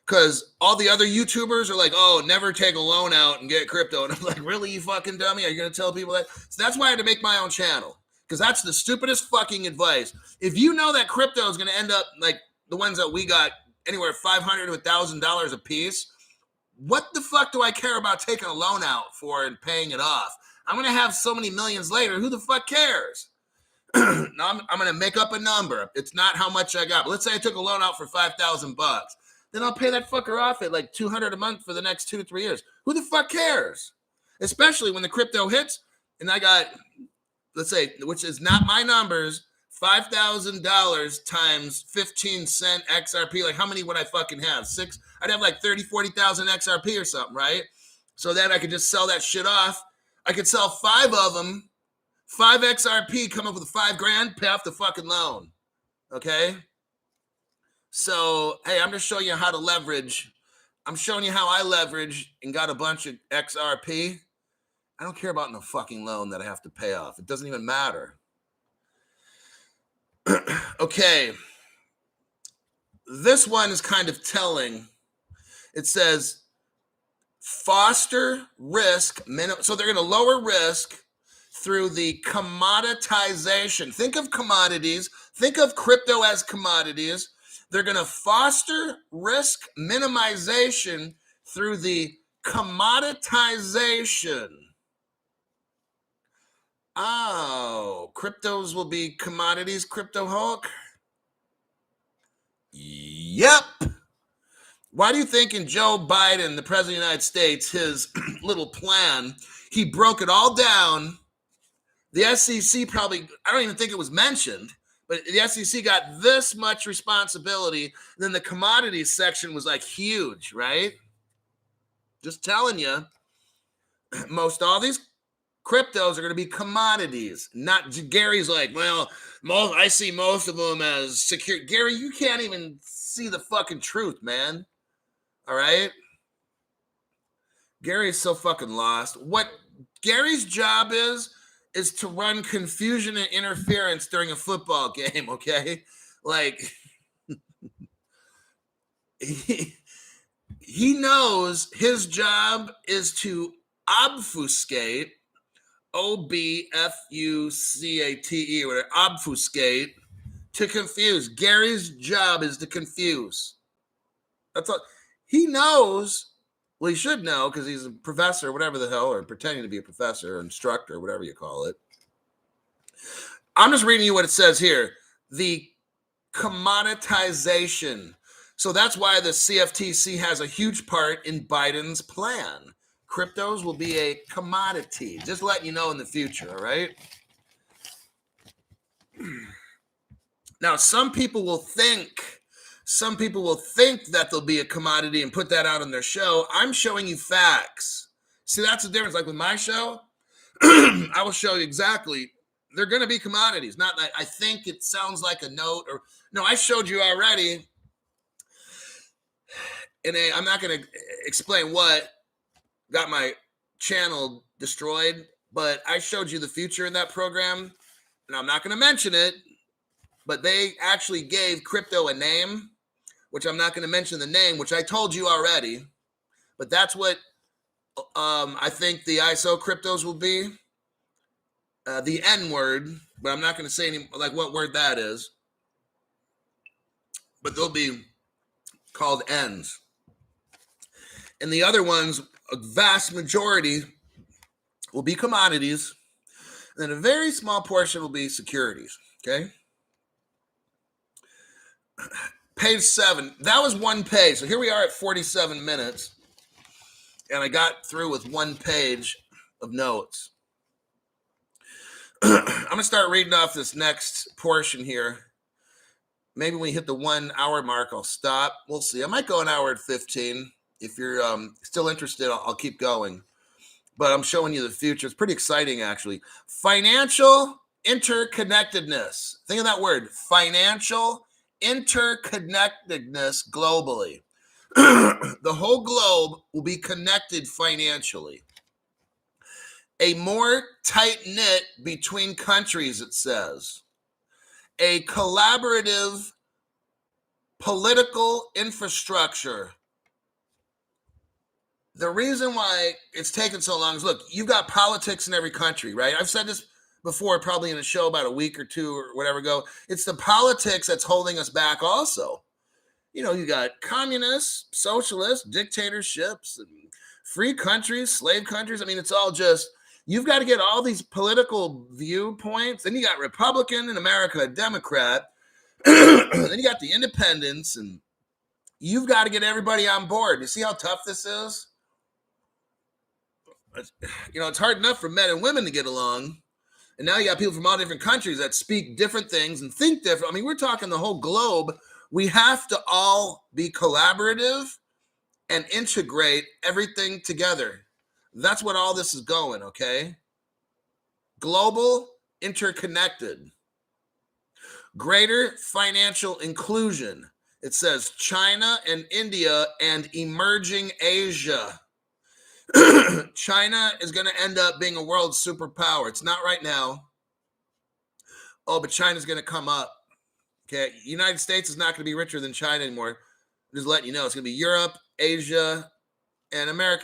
Because all the other YouTubers are like, oh, never take a loan out and get crypto. And I'm like, really, you fucking dummy? Are you going to tell people that? So that's why I had to make my own channel, because that's the stupidest fucking advice. If you know that crypto is going to end up like the ones that we got, anywhere $500 to $1,000 a piece, what the fuck do I care about taking a loan out for and paying it off? I'm going to have so many millions later. Who the fuck cares? Now I'm going to make up a number. It's not how much I got. But let's say I took a loan out for $5,000. Then I'll pay that fucker off at like $200 a month for the next 2 to 3 years. Who the fuck cares? Especially when the crypto hits and I got, let's say, which is not my numbers, $5,000 times 15 cent XRP. Like how many would I fucking have? 6? I'd have like 30, 40,000 XRP or something, right? So then I could just sell that shit off. I could sell 5 of them, 5 XRP, come up with $5,000, pay off the fucking loan. Okay? So, hey, I'm just showing you how to leverage. I'm showing you how I leverage and got a bunch of XRP. I don't care about no fucking loan that I have to pay off. It doesn't even matter. Okay. This one is kind of telling. It says foster risk minimum. So they're going to lower risk through the commoditization. Think of commodities. Think of crypto as commodities. They're going to foster risk minimization through the commoditization. Oh, cryptos will be commodities, Crypto Hulk? Yep. Why do you think in Joe Biden, the president of the United States, his little plan, he broke it all down? The SEC probably, I don't even think it was mentioned, but the SEC got this much responsibility. Then the commodities section was like huge, right? Just telling you, most all these Cryptos are going to be commodities. Not Gary's like, well, I see most of them as secure. Gary, you can't even see the fucking truth, man. All right? Gary's so fucking lost. What Gary's job is to run confusion and interference during a football game, okay? Like, he knows his job is to obfuscate, obfuscate, or obfuscate, to confuse. Gary's job is to confuse. That's all. He knows. Well, he should know because he's a professor, whatever the hell, or pretending to be a professor, instructor, whatever you call it. I'm just reading you what it says here. The commoditization. So that's why the CFTC has a huge part in Biden's plan. Cryptos will be a commodity. Just letting you know in the future, all right? Now, some people will think that they'll be a commodity and put that out on their show. I'm showing you facts. See, that's the difference. Like with my show, I will show you exactly. They're going to be commodities. Not like I think it sounds like a note or no, I showed you already. And I'm not going to explain what got my channel destroyed, but I showed you the future in that program, and I'm not going to mention it, but they actually gave crypto a name, which I'm not going to mention the name, which I told you already, but that's what I think the ISO cryptos will be. The N word, but I'm not going to say any like what word that is, but they'll be called N's. And the other ones, a vast majority will be commodities, and then a very small portion will be securities, okay? Page 7, that was one page. So here we are at 47 minutes, and I got through with one page of notes. I'm going to start reading off this next portion here. Maybe when we hit the 1 hour mark, I'll stop. We'll see. I might go an hour at 15. If you're still interested, I'll keep going. But I'm showing you the future. It's pretty exciting, actually. Financial interconnectedness. Think of that word, financial interconnectedness globally. The whole globe will be connected financially. A more tight-knit between countries, it says. A collaborative political infrastructure. The reason why it's taken so long is, look, you've got politics in every country, right? I've said this before, probably in a show about a week or two or whatever ago. It's the politics that's holding us back also. You know, you got communists, socialists, dictatorships, and free countries, slave countries. I mean, it's all just, you've got to get all these political viewpoints. Then you got Republican in America, Democrat. Then you got the independents, and you've got to get everybody on board. You see how tough this is? You know, it's hard enough for men and women to get along. And now you got people from all different countries that speak different things and think different. I mean, we're talking the whole globe. We have to all be collaborative and integrate everything together. That's what all this is going, okay? Global, interconnected. Greater financial inclusion. It says China and India and emerging Asia. China is going to end up being a world superpower. It's not right now. Oh, but China's going to come up. Okay, United States is not going to be richer than China anymore. I'm just letting you know. It's going to be Europe, Asia, and America.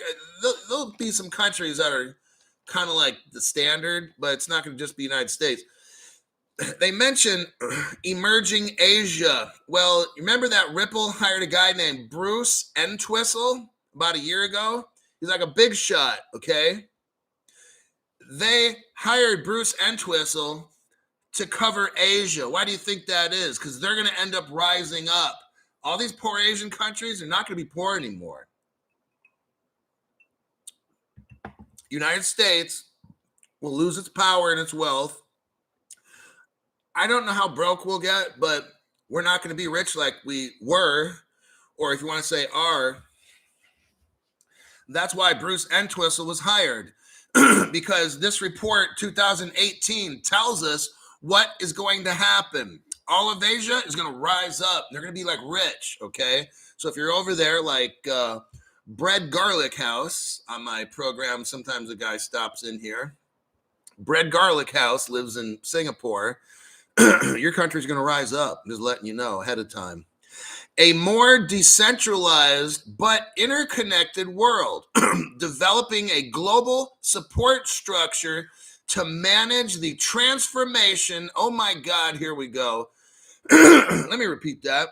There'll be some countries that are kind of like the standard, but it's not going to just be United States. They mention emerging Asia. Well, remember that Ripple hired a guy named Bruce Entwistle about a year ago? He's like a big shot, okay? They hired Bruce Entwistle to cover Asia. Why do you think that is? Because they're going to end up rising up. All these poor Asian countries are not going to be poor anymore. United States will lose its power and its wealth. I don't know how broke we'll get, but we're not going to be rich like we were, or if you want to say are. That's why Bruce Entwistle was hired. because this report 2018 tells us what is going to happen. All of Asia is going to rise up. They're going to be like rich, okay? So if you're over there like Bread Garlic House on my program, sometimes a guy stops in here. Bread Garlic House lives in Singapore. Your country's going to rise up. I'm just letting you know ahead of time. A more decentralized but interconnected world, developing a global support structure to manage the transformation. Oh my God, here we go. Let me repeat that.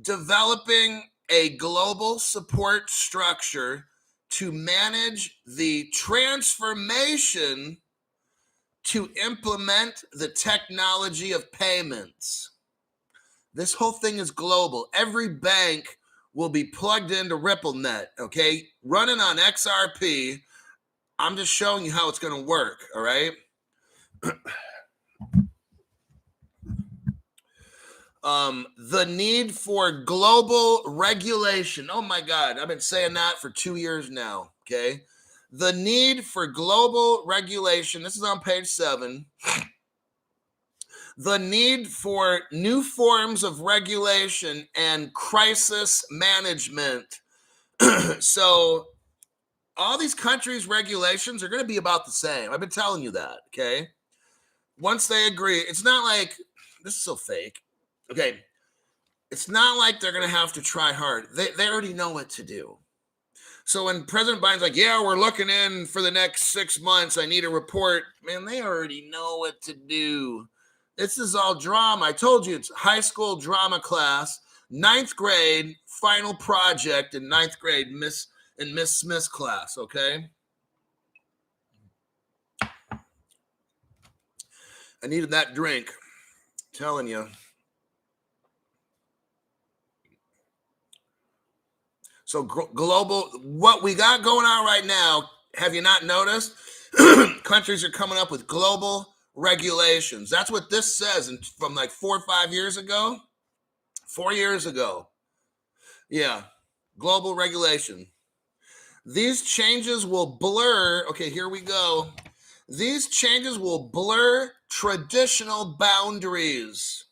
Developing a global support structure to manage the transformation to implement the technology of payments. This whole thing is global. Every bank will be plugged into RippleNet, okay? Running on XRP. I'm just showing you how it's going to work, all right? The need for global regulation. Oh my God, I've been saying that for 2 years now, okay? The need for global regulation. This is on page 7. The need for new forms of regulation and crisis management. So all these countries' regulations are going to be about the same. I've been telling you that, okay? Once they agree, it's not like, this is so fake. Okay, it's not like they're going to have to try hard. They already know what to do. So when President Biden's like, yeah, we're looking in for the next 6 months, I need a report. Man, they already know what to do. This is all drama. I told you it's high school drama class, 9th grade, final project in 9th grade, Miss Smith's class, okay? I needed that drink. I'm telling you. So global, what we got going on right now, have you not noticed? Countries are coming up with global regulations. That's what this says from like 4 or 5 years ago. 4 years ago. Yeah, global regulation. These changes will blur. Okay, here we go. These changes will blur traditional boundaries.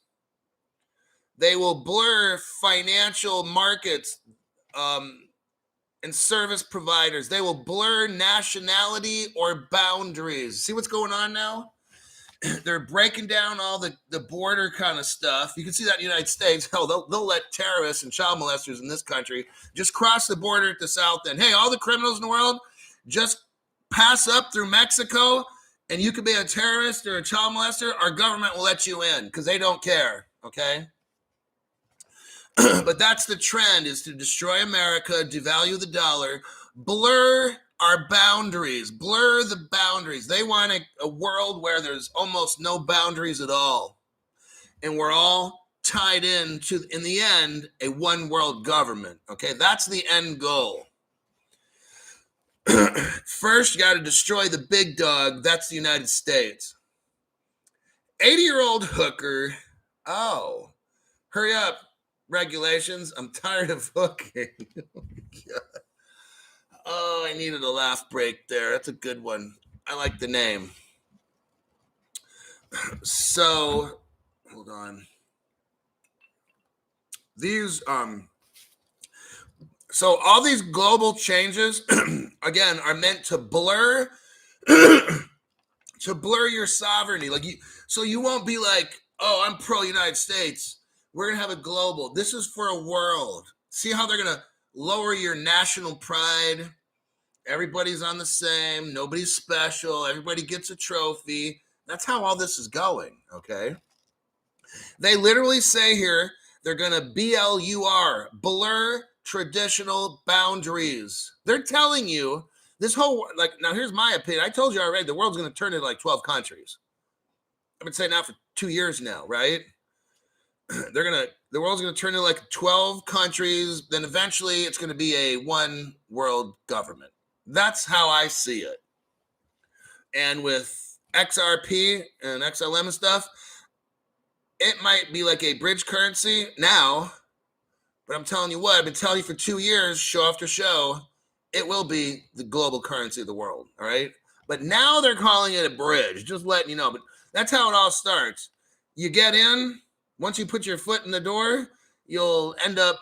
They will blur financial markets and service providers. They will blur nationality or boundaries. See what's going on now? They're breaking down all the border kind of stuff. You can see that in the United States. Hell, they'll let terrorists and child molesters in this country just cross the border at the south end. Hey, all the criminals in the world, just pass up through Mexico, and you could be a terrorist or a child molester. Our government will let you in because they don't care, okay? But that's the trend, is to destroy America, devalue the dollar, blur our boundaries, blur the boundaries. They want a world where there's almost no boundaries at all. And we're all tied in to, in the end, a one world government. Okay, that's the end goal. First, you got to destroy the big dog. That's the United States. 80-year-old hooker. Oh, hurry up. Regulations. I'm tired of hooking. Oh, I needed a laugh break there. That's a good one. I like the name. So, hold on. These so all these global changes again are meant to blur your sovereignty. Like you won't be like, "Oh, I'm pro United States. We're going to have a global." This is for a world. See how they're going to lower your national pride? Everybody's on the same. Nobody's special. Everybody gets a trophy. That's how all this is going, okay? They literally say here, they're going to BLUR, blur traditional boundaries. They're telling you this whole, like, now here's my opinion. I told you already, the world's going to turn into like 12 countries. I've been saying that for 2 years now, right? The world's going to turn into like 12 countries. Then eventually it's going to be a one world government. That's how I see it. And with XRP and XLM and stuff, it might be like a bridge currency now, but I'm telling you what, I've been telling you for 2 years, show after show, it will be the global currency of the world. All right. But now they're calling it a bridge, just letting you know. But that's how it all starts. You get in, once you put your foot in the door, you'll end up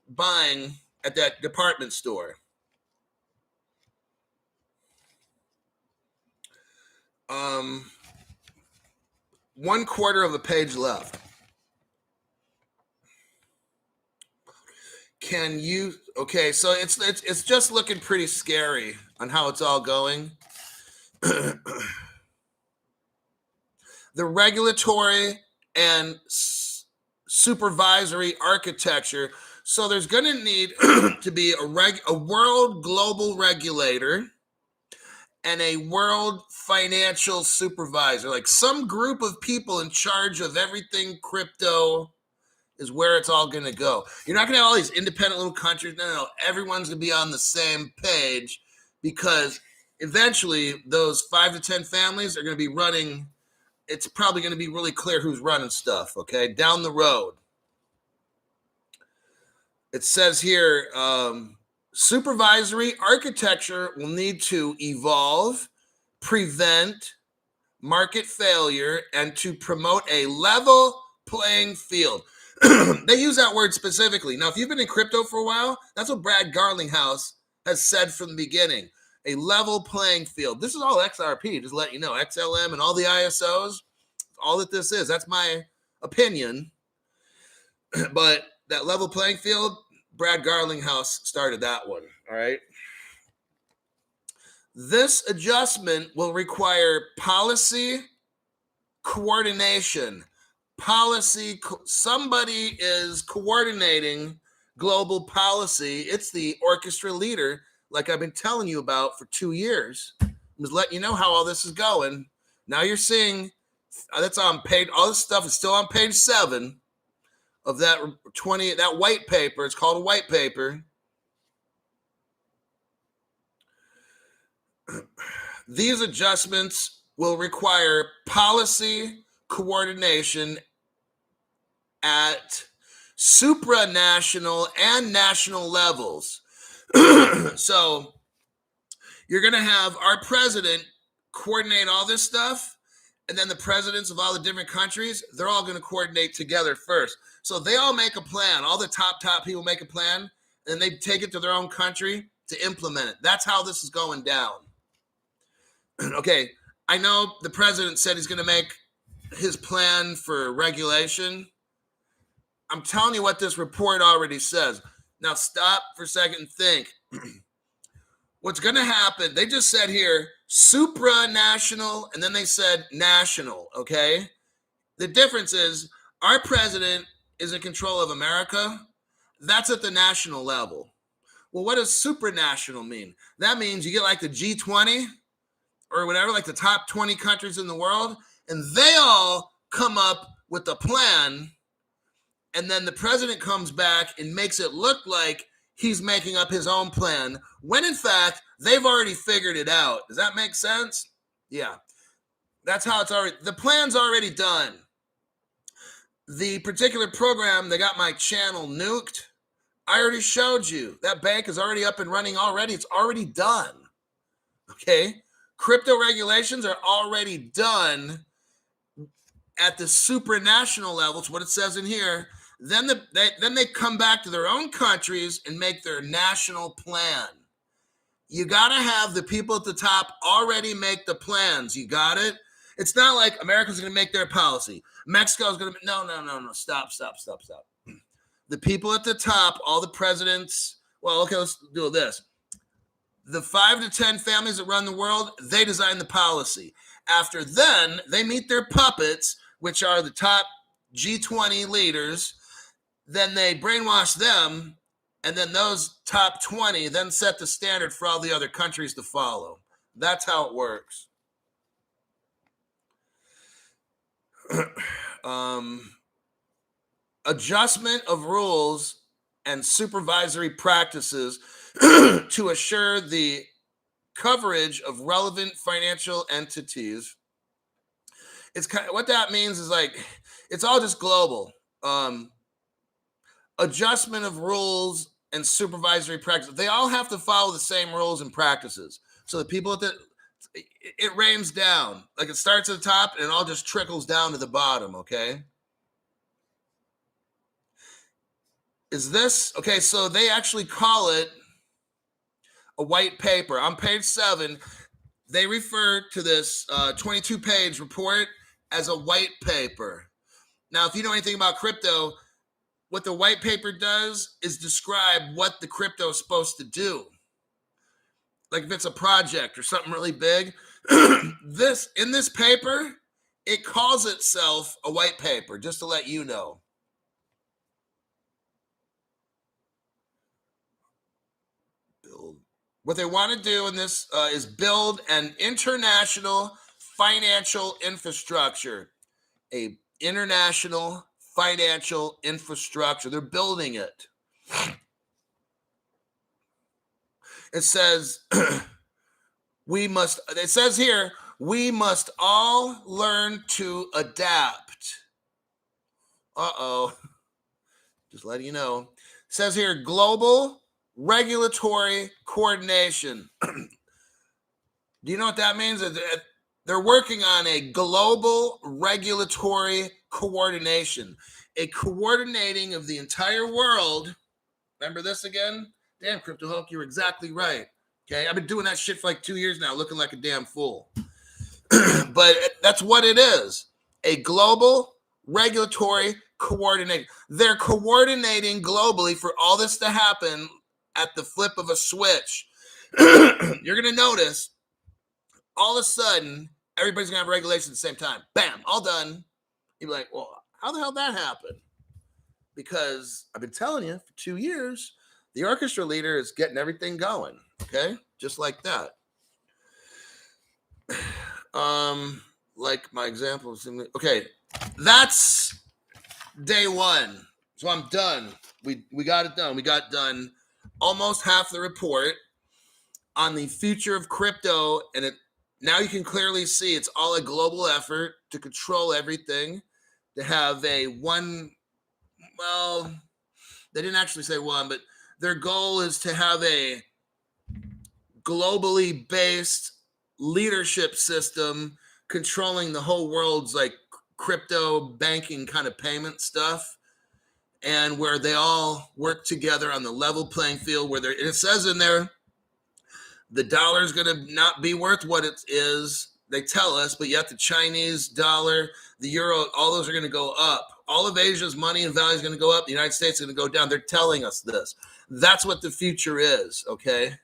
buying at that department store. 1/4 of a page left. Can you? Okay, so it's just looking pretty scary on how it's all going. The regulatory and supervisory architecture. So there's going to need to be a world global regulator and a world financial supervisor, like some group of people in charge of everything crypto is where it's all going to go. You're not going to have all these independent little countries. No. Everyone's going to be on the same page, because eventually those 5 to 10 families are going to be running. It's probably going to be really clear who's running stuff, okay, down the road. It says here, supervisory architecture will need to evolve, prevent market failure, and to promote a level playing field. They use that word specifically. Now, if you've been in crypto for a while, that's what Brad Garlinghouse has said from the beginning. A level playing field. This is all XRP, just let you know. XLM and all the ISOs, all that this is. That's my opinion. But that level playing field, Brad Garlinghouse started that one, all right? This adjustment will require policy coordination. Somebody is coordinating global policy. It's the orchestra leader, like I've been telling you about for 2 years. I'm just letting you know how all this is going. Now you're seeing that's on page. All this stuff is still on page 7 of that white paper. It's called a white paper. These adjustments will require policy coordination at supranational and national levels. So you're going to have our president coordinate all this stuff, and then the presidents of all the different countries, they're all going to coordinate together first. So they all make a plan. All the top people make a plan, and they take it to their own country to implement it. That's how this is going down. Okay, I know the president said he's going to make his plan for regulation. I'm telling you what this report already says. Now stop for a second and think. What's going to happen, they just said here, supranational, and then they said national, okay? The difference is our president is in control of America. That's at the national level. Well, what does supranational mean? That means you get like the G20 or whatever, like the top 20 countries in the world, and they all come up with a plan, and then the president comes back and makes it look like he's making up his own plan, when in fact, they've already figured it out. Does that make sense? Yeah. That's how it's already, the plan's already done. The particular program that got my channel nuked, I already showed you. That bank is already up and running already. It's already done. Okay? Crypto regulations are already done at the supranational levels, what it says in here. Then they come back to their own countries and make their national plan. You got to have the people at the top already make the plans. You got it? It's not like America's going to make their policy. Mexico's going to – no. Stop. The people at the top, all the presidents – well, okay, let's do this. The 5 to 10 families that run the world, they design the policy. After then, they meet their puppets, which are the top G20 leaders. Then they brainwash them, and then those top 20 then set the standard for all the other countries to follow. That's how it works. Adjustment of rules and supervisory practices to assure the coverage of relevant financial entities. It's kind of, what that means is like, it's all just global. Adjustment of rules and supervisory practices. They all have to follow the same rules and practices. So the people it rains down. Like it starts at the top and it all just trickles down to the bottom, okay? Is this, okay, so they actually call it a white paper. On page 7, they refer to this 22-page report as a white paper. Now, if you know anything about crypto, what the white paper does is describe what the crypto is supposed to do. Like if it's a project or something really big, in this paper, it calls itself a white paper, just to let you know. What they want to do in this is build an international financial infrastructure. A international financial infrastructure. They're building it. It says it says here, we must all learn to adapt. Just letting you know. It says here, global regulatory coordination. Do you know what that means? They're working on a global regulatory coordination, a coordinating of the entire world. Remember this again? Damn, Crypto Hulk, you're exactly right. Okay, I've been doing that shit for like 2 years now, looking like a damn fool. But that's what it is. A global regulatory coordination. They're coordinating globally for all this to happen at the flip of a switch. You're going to notice all of a sudden, everybody's going to have regulations at the same time. Bam, all done. You'll be like, well, how the hell did that happen? Because I've been telling you for 2 years, the orchestra leader is getting everything going. Okay, just like that. Like my example. Okay, that's day 1. So I'm done. We got it done. We got done almost half the report on the future of crypto, and now you can clearly see it's all a global effort to control everything, to have they didn't actually say one, but their goal is to have a globally based leadership system controlling the whole world's like crypto banking kind of payment stuff, and where they all work together on the level playing field, where it says in there, the dollar is going to not be worth what it is, they tell us, but yet the Chinese dollar, the euro, all those are going to go up. All of Asia's money and value is going to go up. The United States is going to go down. They're telling us this. That's what the future is, okay?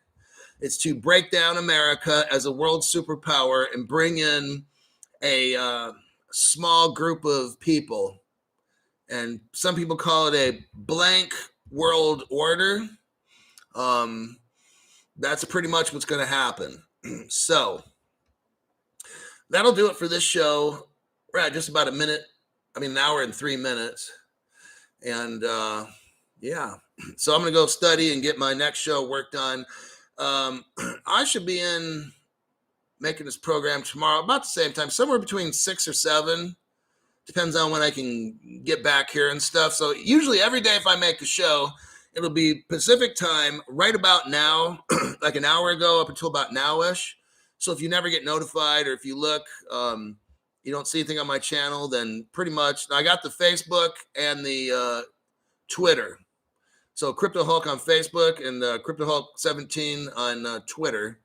It's to break down America as a world superpower and bring in a small group of people. And some people call it a blank world order. That's pretty much what's going to happen. So that'll do it for this show. We're at just about an hour and 3 minutes. And yeah, so I'm going to go study and get my next show worked on. I should be in making this program tomorrow about the same time, somewhere between 6 or 7. Depends on when I can get back here and stuff. So usually every day if I make a show, it'll be Pacific time right about now, like an hour ago up until about now-ish. So if you never get notified, or if you look, you don't see anything on my channel, then pretty much I got the Facebook and the Twitter. So Crypto Hulk on Facebook and Crypto Hulk 17 on Twitter.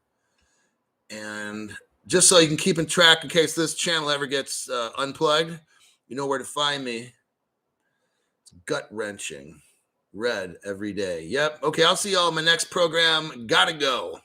And just so you can keep in track in case this channel ever gets unplugged, you know where to find me. It's gut-wrenching. Read every day. Yep. Okay, I'll see y'all in my next program. Gotta go.